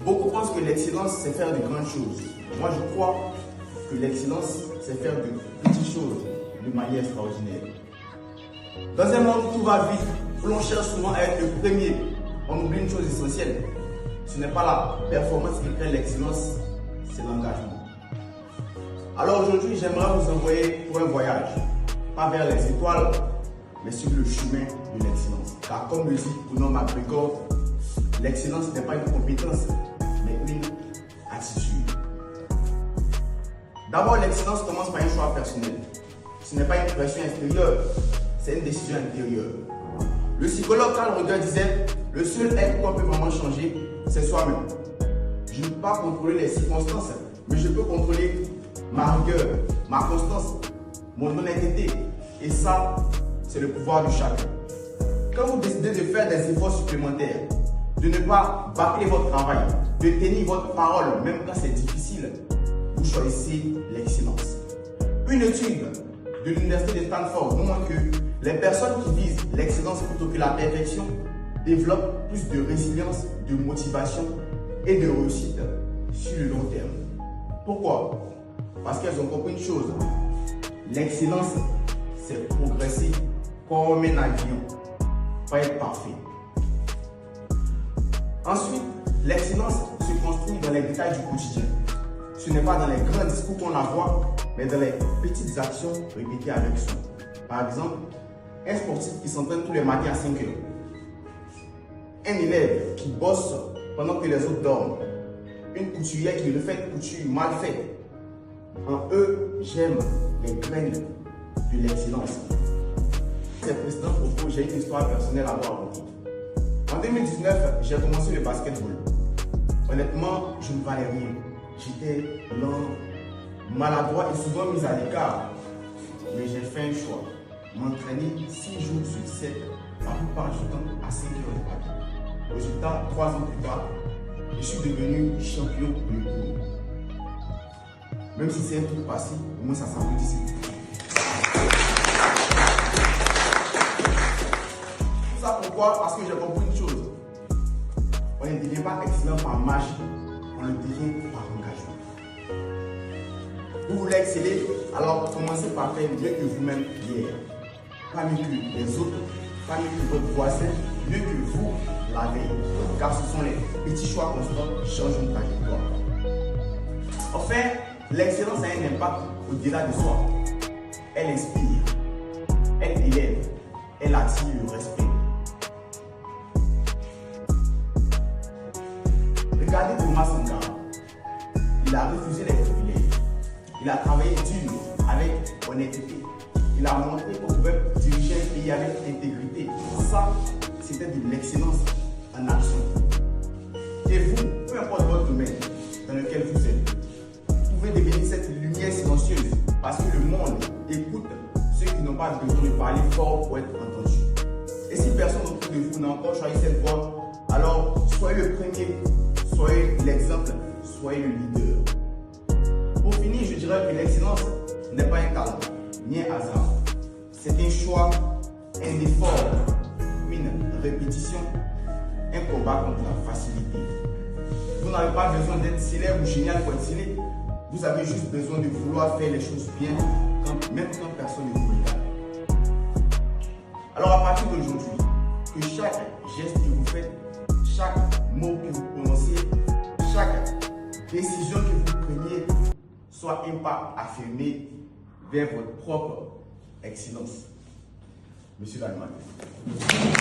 Beaucoup pensent que l'excellence, c'est faire de grandes choses. Moi, je crois que l'excellence, c'est faire de petites choses de manière extraordinaire. Dans un monde où tout va vite, où l'on cherche souvent à être le premier, on oublie une chose essentielle. Ce n'est pas la performance qui crée l'excellence, c'est l'engagement. Alors aujourd'hui, j'aimerais vous envoyer pour un voyage, pas vers les étoiles, mais sur le chemin de l'excellence. Car comme le dit Conor McGregor, l'excellence n'est pas une compétence, mais une attitude. D'abord, l'excellence commence par un choix personnel. Ce n'est pas une pression extérieure, c'est une décision intérieure. Le psychologue Carl Rogers disait, le seul être qu'on peut vraiment changer, c'est soi-même. Je ne peux pas contrôler les circonstances, mais je peux contrôler ma rigueur, ma constance, mon honnêteté. Et ça, c'est le pouvoir de chacun. Quand vous décidez de faire des efforts supplémentaires, de ne pas bâcler votre travail, de tenir votre parole, même quand c'est difficile, vous choisissez l'excellence. Une étude de l'université de Stanford montre que les personnes qui visent l'excellence plutôt que la perfection développent plus de résilience, de motivation et de réussite sur le long terme. Pourquoi? Parce qu'elles ont compris une chose. L'excellence, c'est progresser comme un avion, pas être parfait. Ensuite, l'excellence se construit dans les détails du quotidien. Ce n'est pas dans les grands discours qu'on la voit, mais dans les petites actions répétées avec soin. Par exemple, un sportif qui s'entraîne tous les matins à 5 heures. Un élève qui bosse pendant que les autres dorment. Une couturière qui refait une couture mal faite. En eux, j'aime les graines de l'excellence. Ces précédents propos, j'ai une histoire personnelle à vous raconter. En 2019, j'ai commencé le basketball. Honnêtement, je ne valais rien. J'étais lent, maladroit et souvent mis à l'écart. Mais j'ai fait un choix. M'entraîner 6 jours sur 7, la plupart du temps à 5 heures de matin. Résultat, 3 ans plus tard, je suis devenu champion de monde. Même si c'est un truc passé, au moins ça s'applaudit. Tout ça pourquoi? Parce que j'ai compris une chose. On ne devient pas excellent par magie, on le devient par engagement. Vous voulez exceller, alors commencez par faire mieux que vous-même hier. Pas mieux que les autres, pas mieux que votre voisin, mieux que vous la veille. Car ce sont les petits choix constants qui changent une trajectoire. Enfin, l'excellence a un impact au-delà de soi. Elle inspire, elle élève, elle attire le respect. Regardez Thomas Sankara. Il a refusé les privilèges. Il a travaillé dur avec honnêteté. Il a montré qu'on pouvait diriger un pays avec intégrité. Ça, c'était de l'excellence en action. Et vous, peu importe votre domaine dans lequel vous êtes, vous pouvez devenir cette lumière silencieuse parce que le monde écoute ceux qui n'ont pas besoin de parler fort pour être entendus. Et si personne autour de vous n'a encore choisi cette voie, alors soyez le premier, soyez l'exemple, soyez le leader. Pour finir, je dirais que l'excellence n'est pas un talent, ni un hasard. C'est un choix, un effort, une répétition, un combat contre la facilité. Vous n'avez pas besoin d'être célèbre ou génial pour être célèbre. Vous avez juste besoin de vouloir faire les choses bien, même quand personne ne vous regarde. Alors à partir d'aujourd'hui, que chaque geste que vous faites, chaque mot que vous prononcez, chaque décision que vous preniez soit un pas affirmé vers votre propre excellence. Monsieur l'animateur.